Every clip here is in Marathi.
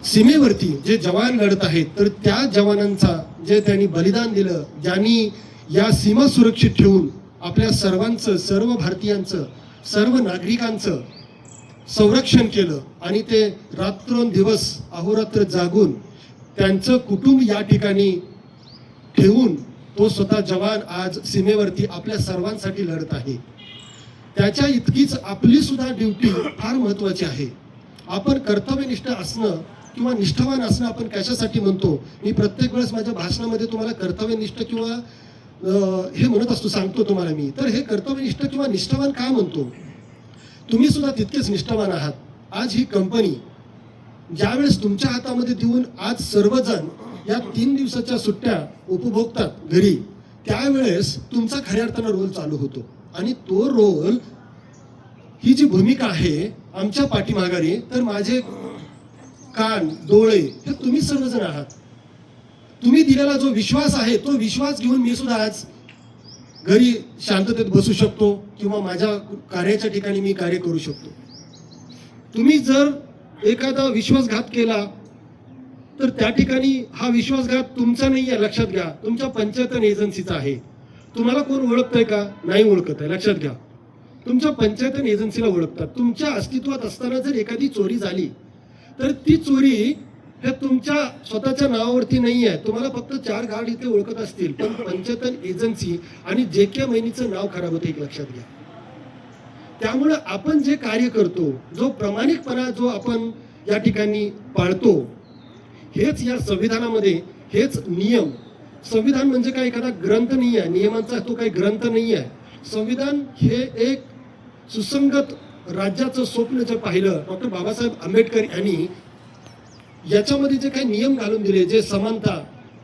सीमेवरती जे जवान लढत आहेत, तर त्या जवानांचा जे त्यांनी बलिदान दिलं, ज्यांनी या सीमा सुरक्षित ठेवून आपल्या सर्वांचं, सर्व भारतीयांचं, सर्व नागरिकांचं संरक्षण केलं आणि ते रात्रंदिवस अहोरात्र जागून त्यांचं कुटुंब या ठिकाणी ठेवून तो स्वतः जवान आज सीमेवरती आपल्या सर्वांसाठी लढत आहे. त्याच्या इतकीच आपली सुद्धा ड्युटी फार महत्त्वाची आहे. आपण कर्तव्यनिष्ठ असणं किंवा निष्ठावान असणं आपण कशासाठी म्हणतो? मी प्रत्येक वेळेस माझ्या भाषणामध्ये तुम्हाला कर्तव्यनिष्ठ किंवा हे म्हणत असतो, सांगतो तुम्हाला मी. तर हे कर्तव्यनिष्ठ किंवा निष्ठावान का म्हणतो? तुम्ही सुद्धा तितकेच निष्ठावान आहात. आज ही कंपनी ज्यावेळेस तुमच्या हातामध्ये देऊन आज सर्वजण या 3 दिवसाच्या सुट्ट्या उपभोगतात घरी, त्यावेळेस तुमचा खऱ्या अर्थानं रोल चालू होतो. आणि तो रोल, ही जी भूमिका आहे आमच्या पाठीमाघारी, तर माझे कान डोळे हे तुम्ही सर्वजण आहात. तुम्ही दिलेला जो विश्वास आहे, तो विश्वास घेऊन मी सुद्धा आज घरी शांततेत बसू शकतो किंवा माझ्या कार्याच्या ठिकाणी मी कार्य करू शकतो. तुम्ही जर एखादा विश्वासघात केला तर त्या ठिकाणी हा विश्वासघात तुमचा नाही आहे, लक्षात घ्या, तुमच्या पंचायत एजन्सीचा आहे. तुम्हाला कोण ओळखतंय का? नाही ओळखत आहे, लक्षात घ्या. तुमच्या पंचायत एजन्सीला ओळखतात. तुमच्या अस्तित्वात असताना जर एखादी चोरी झाली तर ती चोरी हे तुमच्या स्वतःच्या नावावरती नाही आहे. तुम्हाला फक्त 4 गार्ड इथे ओळखत असतील, पण पंचायत एजन्सी आणि JK महिनीचं नाव खराब होतं, एक लक्षात घ्या. त्यामुळे आपण जे कार्य करतो, जो प्रामाणिकपणा जो आपण या ठिकाणी पाळतो, हेच या संविधानामध्ये, हेच नियम. संविधान म्हणजे काय एखादा ग्रंथ नाही आहे, नियमांचा तो काही ग्रंथ नाही आहे. संविधान हे एक सुसंगत राज्याचं स्वप्न जे पाहिलं डॉक्टर बाबासाहेब आंबेडकर यांनी, याच्यामध्ये जे काही नियम घालून दिले, जे समानता,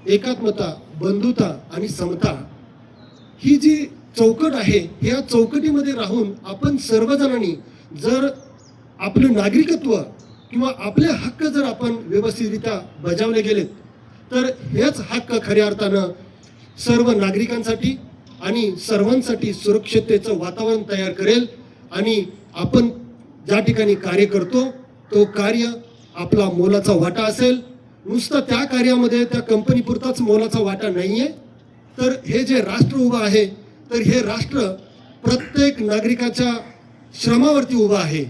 एकात्मता, बंधुता आणि समता, ही जी चौकट आहे, या चौकटीमध्ये राहून आपण सर्वजणांनी जर आपलं नागरिकत्व किंवा आपले हक्क जर आपण व्यवस्थितरित्या बजावले गेलेत, तर हेच हक्क खऱ्या अर्थानं सर्व नागरिकांसाठी आणि सर्वांसाठी सुरक्षिततेचं वातावरण तयार करेल. आणि आपण ज्या ठिकाणी कार्य करतो तो कार्य आपला मोलाचा वाटा असेल. नुसतं त्या कार्यामध्ये त्या कंपनीपुरताच मोलाचा वाटा नाहीये, तर हे जे राष्ट्र उभं आहे, तर हे राष्ट्र प्रत्येक नागरिकाच्या श्रमावरती उभं आहे.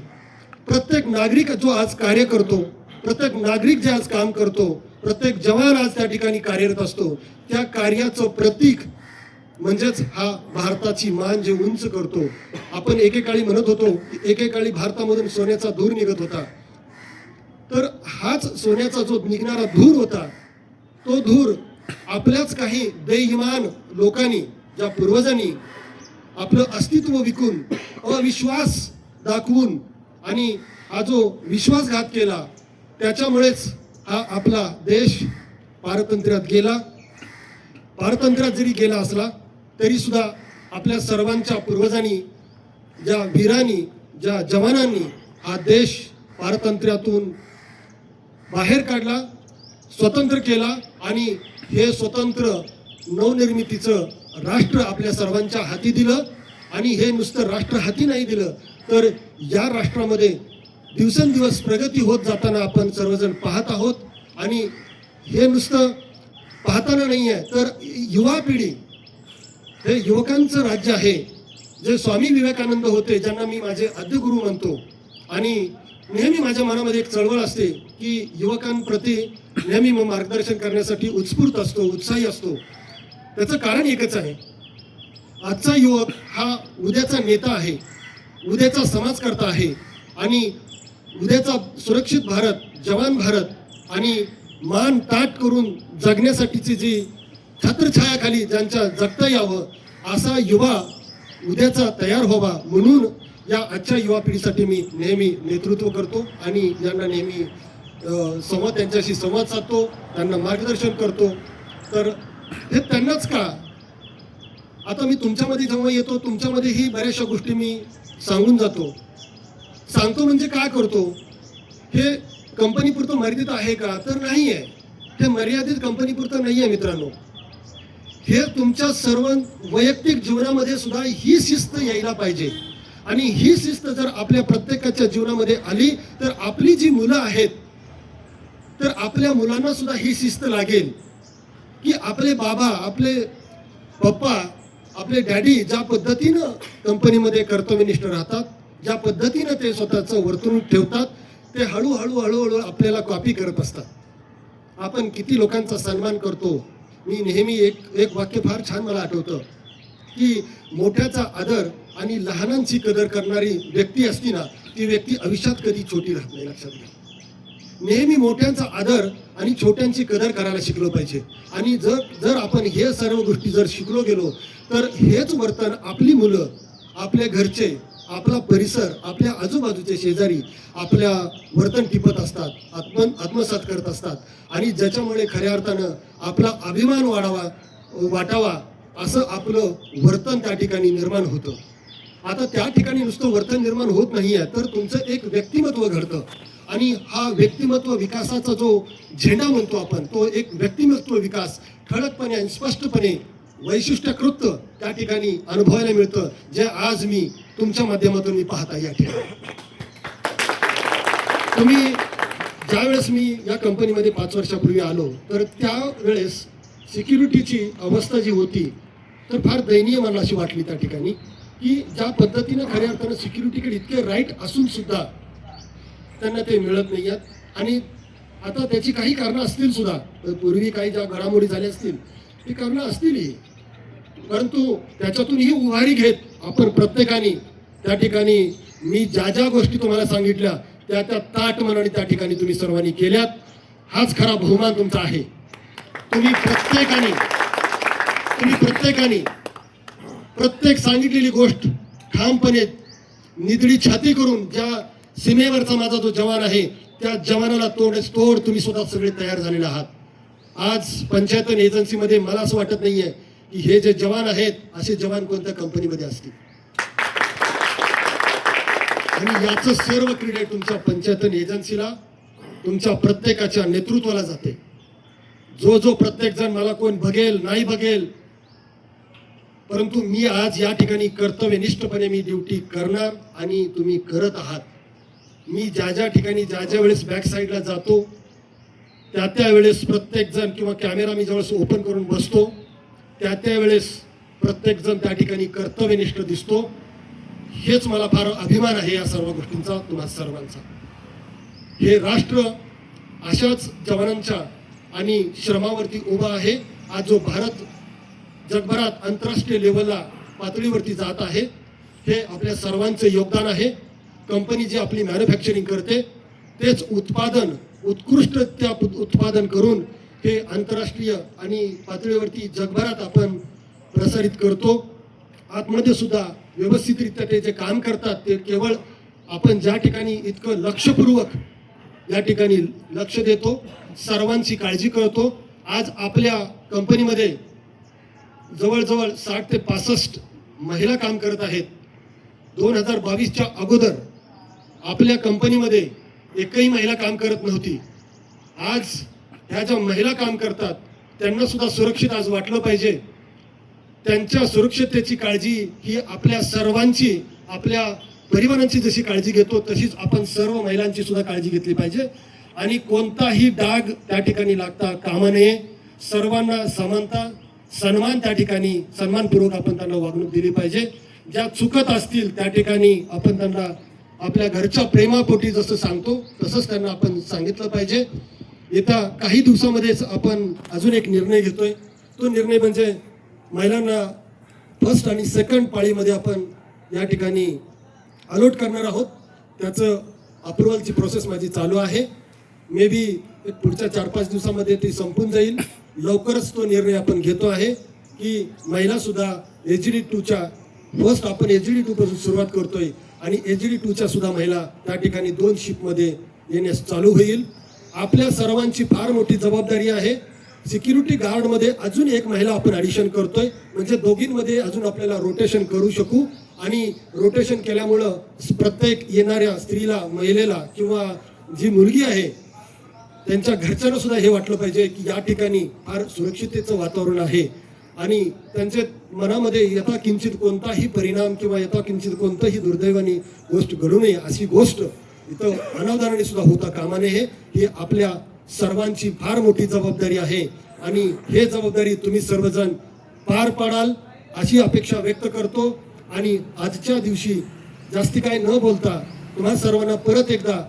प्रत्येक नागरिक जो आज कार्य करतो, प्रत्येक नागरिक जे आज काम करतो, प्रत्येक जवान आज त्या ठिकाणी कार्यरत असतो, त्या कार्याचं प्रतीक म्हणजेच हा भारताची मान जे उंच करतो. आपण एकेकाळी म्हणत होतो, एकेकाळी भारतामधून सोन्याचा धूर निघत होता, तर हाच सोन्याचा जो निघणारा धूर होता, तो धूर आपल्याच काही बेईमान लोकांनी, ज्या पूर्वजांनी आपलं अस्तित्व विकून, अविश्वास दाखवून आणि हा जो विश्वासघात केला, त्याच्यामुळेच हा आपला देश पारतंत्र्यात गेला. पारतंत्र्यात जरी गेला असला तरी सुद्धा आपल्या सर्वांच्या पूर्वजांनी, ज्या वीरांनी, ज्या जवानांनी हा देश पारतंत्र्यातून बाहेर काढला, स्वतंत्र केला आणि हे स्वतंत्र नवनिर्मितीचं राष्ट्र आपल्या सर्वांच्या हाती दिलं. आणि हे नुसतं राष्ट्र हाती नाही दिलं, तर या राष्ट्रामध्ये दिवसेंदिवस प्रगती होत जाताना आपण सर्वजण पाहत आहोत. आणि हे नुसतं पाहताना नाही आहे, तर युवा पिढी, हे युवकांचं राज्य आहे. जे स्वामी विवेकानंद होते, ज्यांना मी माझे आद्यगुरू म्हणतो, आणि नेहमी माझ्या मनामध्ये एक चळवळ असते की युवकांप्रती नेहमी मार्गदर्शन करण्यासाठी उत्स्फूर्त असतो, उत्साही असतो. त्याचं कारण एकच आहे, आजचा युवक हा उद्याचा नेता आहे, उद्याचा समाजकर्ता आहे. आणि उद्याचा सुरक्षित भारत, जवान भारत आणि मान ताट करून जगण्यासाठीची जी छत्रछायाखाली ज्यांच्या जगता यावं, असा युवा उद्याचा तयार व्हावा, म्हणून या आजच्या युवा पिढीसाठी मी नेहमी नेतृत्व करतो आणि यांना नेहमी त्यांच्याशी संवाद साधतो, त्यांना मार्गदर्शन करतो. तर हे त्यांनाच का, आता मी तुमच्यामध्ये जेव्हा येतो, तुमच्यामध्येही बऱ्याचशा गोष्टी मी सांगून जातो. सांगतो म्हणजे काय करतो, हे कंपनीपुरतं मर्यादित आहे का? तर नाही आहे. हे मर्यादित कंपनीपुरतं नाही आहे मित्रांनो. हे तुमच्या सर्व वैयक्तिक जीवनामध्ये सुद्धा ही शिस्त यायला पाहिजे. आणि ही शिस्त जर आपल्या प्रत्येकाच्या जीवनामध्ये आली, तर आपली जी मुलं आहेत, तर आपल्या मुलांना सुद्धा ही शिस्त लागेल की आपले बाबा, आपले पप्पा, आपले डॅडी ज्या पद्धतीनं कंपनीमध्ये कर्तव्यनिष्ठ राहतात, ज्या पद्धतीनं ते स्वतःचं वर्तणूक ठेवतात, ते हळूहळू हळूहळू आपल्याला कॉपी करत असतात. आपण किती लोकांचा सन्मान करतो. मी नेहमी एक वाक्य फार छान मला आठवतं की मोठ्याचा आदर आणि लहानांची कदर करणारी व्यक्ती असती ना, ती व्यक्ती आयुष्यात कधी छोटी राहत नाही. लक्षात घ्या. नेहमी मोठ्यांचा आदर आणि छोट्यांची कदर करायला शिकलो पाहिजे. आणि जर आपण हे सर्व गोष्टी जर शिकलो गेलो तर हेच वर्तन आपली मुलं, आपल्या घरचे, आपला परिसर, आपल्या आजूबाजूचे शेजारी आपल्या वर्तन टिपत असतात, आत्मसात करत असतात. आणि ज्याच्यामुळे खऱ्या अर्थानं आपला अभिमान वाटावा असं आपलं वर्तन त्या ठिकाणी निर्माण होतं. आता त्या ठिकाणी नुसतं वर्तन निर्माण होत नाहीये, तर तुमचं एक व्यक्तिमत्व घडतं. आणि हा व्यक्तिमत्व विकासाचा जो झेंडा म्हणतो आपण, तो एक व्यक्तिमत्व विकास ठळकपणे आणि स्पष्टपणे वैशिष्ट्यकृत त्या ठिकाणी अनुभवायला मिळतं, जे आज मी तुमच्या माध्यमातून मी पाहता या ठिकाणी. तुम्ही ज्यावेळेस मी या कंपनीमध्ये 5 वर्षापूर्वी आलो, तर त्यावेळेस सिक्युरिटीची अवस्था जी होती तर फार दयनीय मला अशी वाटली त्या ठिकाणी, की ज्या पद्धतीनं खऱ्या अर्थानं सिक्युरिटीकडे इतके राईट असून सुद्धा त्यांना ते मिळत नाही आहेत. आणि आता त्याची काही कारणं असतील सुद्धा, पूर्वी काही ज्या घडामोडी झाल्या असतील ती कारणं असतीलही, परंतु त्याच्यातूनही उभारी घेत आपण प्रत्येकाने त्या ठिकाणी मी ज्या गोष्टी तुम्हाला सांगितल्या त्या ताट मनाने त्या ठिकाणी तुम्ही सर्वांनी केल्यात. हाच खरा बहुमान तुमचा आहे. तुम्ही प्रत्येकाने प्रत्येक सांगितलेली गोष्ट ठामपणे निधडी छाती करून ज्या सीमेवरचा माझा जो जवान आहे त्या जवानाला तोड तुम्ही स्वतः सगळे तयार झालेले आहात. आज पंचायत एजन्सीमध्ये मला असं वाटत नाहीये की हे जे जवान आहेत असे जवान कोणत्या कंपनीमध्ये असतील. आणि याचं सर्व क्रेडिट तुमच्या पंचायत एजन्सीला, तुमच्या प्रत्येकाच्या नेतृत्वाला जाते. जो प्रत्येक जण मला कोण बघेल नाही बघेल, परंतु मी आज या ठिकाणी कर्तव्यनिष्ठपणे मी ड्युटी करणार आणि तुम्ही करत आहात. मी ज्या ठिकाणी ज्या वेळेस बॅक साईडला जातो त्या वेळेस प्रत्येक जण किंवा कॅमेरा मी ज्यावेळेस ओपन करून बसतो त्या वेळेस प्रत्येक जण त्या ठिकाणी कर्तव्यनिष्ठ दिसतो. हेच मला फार अभिमान आहे या सर्व गोष्टींचा, तुम्हा सर्वांचा. हे राष्ट्र अशाच जवानांच्या आणि श्रमावरती उभा आहे. आज जो भारत जगभरात आंतरराष्ट्रीय लेवलला पातळीवरती जात आहे हे आपल्या सर्वांचे योगदान आहे. कंपनी जी आपली मॅन्युफॅक्चरिंग करते तेच उत्कृष्टरित्या उत्पादन करून हे आंतरराष्ट्रीय आणि पातळीवरती जगभरात आपण प्रसारित करतो. आतमध्ये सुद्धा व्यवस्थितरित्या ते जे काम करतात ते केवळ आपण ज्या ठिकाणी इतकं लक्षपूर्वक या ठिकाणी लक्ष देतो, सर्वांची काळजी करतो. आज आपल्या कंपनीमध्ये जवळजवळ 60 ते 65 महिला काम करत आहेत. 2022च्या अगोदर आपल्या कंपनीमध्ये एकही महिला काम करत नव्हती. आज ह्या ज्या महिला काम करतात त्यांना सुद्धा सुरक्षित आज वाटलं पाहिजे. त्यांच्या सुरक्षिततेची काळजी ही आपल्या सर्वांची, आपल्या परिवारांची जशी काळजी घेतो तशीच आपण सर्व महिलांची सुद्धा काळजी घेतली पाहिजे. आणि कोणताही डाग त्या ठिकाणी लागता कामा नये. सर्वांना समानता, सन्मान त्या ठिकाणी सन्मानपूर्वक आपण त्यांना वागणूक दिली पाहिजे. ज्या चुकत असतील त्या ठिकाणी आपण त्यांना आपल्या घरच्या प्रेमापोटी जसं सांगतो तसंच त्यांना आपण सांगितलं पाहिजे. येत्या काही दिवसामध्येच आपण अजून एक निर्णय घेतोय. तो निर्णय म्हणजे महिलांना फर्स्ट आणि सेकंड पाळीमध्ये आपण या ठिकाणी अलॉट करणार आहोत. त्याचं अप्रुव्हलची प्रोसेस माझी चालू आहे. मे बी पुढच्या 4-5 दिवसामध्ये ती संपून जाईल. लवकरच तो निर्णय आपण घेतो आहे की महिला सुद्धा एचडी 2च्या फर्स्ट आपण एचडी 2 पासून सुरुवात करतोय आणि एचडी 2च्या सुद्धा महिला त्या ठिकाणी 2 शिफ्टमध्ये येण्यास चालू होईल. आपल्या सर्वांची फार मोठी जबाबदारी आहे. सिक्युरिटी गार्डमध्ये अजून एक महिला आपण ॲडिशन करतोय, म्हणजे दोघींमध्ये अजून आपल्याला रोटेशन करू शकू. आणि रोटेशन केल्यामुळं प्रत्येक येणाऱ्या स्त्रीला, महिलेला किंवा जी मुलगी आहे त्यांच्या घरच्यांना सुद्धा हे वाटलं पाहिजे की या ठिकाणी फार सुरक्षिततेचं वातावरण आहे आणि त्यांच्या मनामध्ये यथा किंचित कोणताही परिणाम किंवा यथा किंचित कोणताही दुर्दैवानी गोष्ट घडू नये अशी गोष्ट इथं अनावधानाने सुद्धा होता कामा नये. हे आपल्या सर्वांची फार मोठी जबाबदारी आहे आणि हे जबाबदारी तुम्ही सर्वजण पार पाडाल अशी अपेक्षा व्यक्त करतो आणि आजच्या दिवशी जास्ती काय न बोलता तुम्हा सर्वांना परत एकदा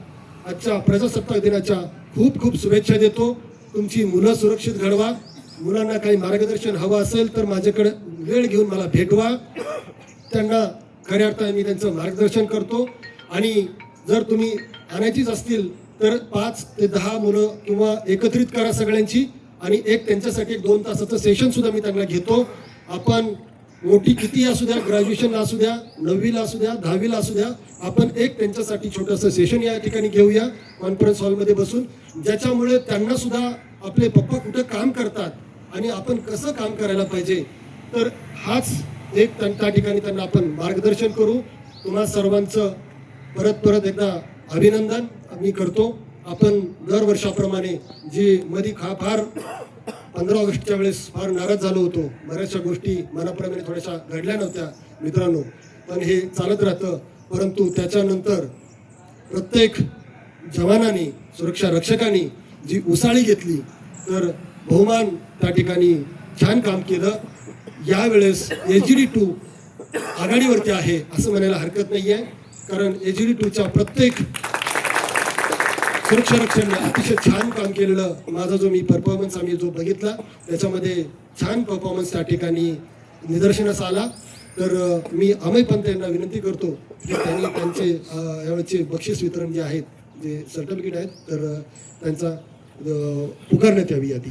आजच्या प्रजासत्ताक दिनाच्या खूप खूप शुभेच्छा देतो. तुमची मुलं सुरक्षित घडवा. मुलांना काही मार्गदर्शन हवं असेल तर माझ्याकडे वेळ घेऊन मला भेटवा. त्यांना खऱ्या अर्थाने मी त्यांचं मार्गदर्शन करतो आणि जर तुम्ही आणायचीच असतील तर 5 ते 10 मुलं किंवा एकत्रित करा सगळ्यांची आणि त्यांच्यासाठी 2 तासाचं सेशन सुद्धा मी त्यांना घेतो. आपण मोठी किती असू द्या, ग्रॅज्युएशनला असू द्या, 9वीला असू द्या, 10वीला असू द्या, आपण त्यांच्यासाठी छोटंसं सेशन या ठिकाणी घेऊया कॉन्फरन्स हॉलमध्ये बसून, ज्याच्यामुळे त्यांना सुद्धा आपले पप्पा कुठं काम करतात आणि आपण कसं काम करायला पाहिजे तर हाच त्या ठिकाणी त्यांना आपण मार्गदर्शन करू. तुम्हा सर्वांचं परत एकदा अभिनंदन मी करतो. आपण दरवर्षाप्रमाणे जी मध्ये फार 15 ऑगस्टच्या वेळेस फार नाराज झालो होतो, बऱ्याचशा गोष्टी मनाप्रमाणे थोड्याशा घडल्या नव्हत्या मित्रांनो, पण हे चालत राहतं. परंतु त्याच्यानंतर प्रत्येक जवानाने, सुरक्षा रक्षकांनी जी उसाळी घेतली तर बहुमान त्या ठिकाणी छान काम केलं. यावेळेस AGD2 आघाडीवरती आहे असं म्हणायला हरकत नाही आहे, कारण AGD2च्या प्रत्येक सुरक्षा रक्षकांनी अतिशय छान काम केलेलं. माझा जो परफॉर्मन्स आम्ही जो बघितला त्याच्यामध्ये छान परफॉर्मन्स त्या ठिकाणी निदर्शनास आला. तर मी अमय पंत यांना विनंती करतो की त्यांनी त्यांचे यावेळेचे बक्षीस वितरण जे आहेत, जे सर्टिफिकेट आहेत, तर त्यांचा पुकारण्यात यावी यादी.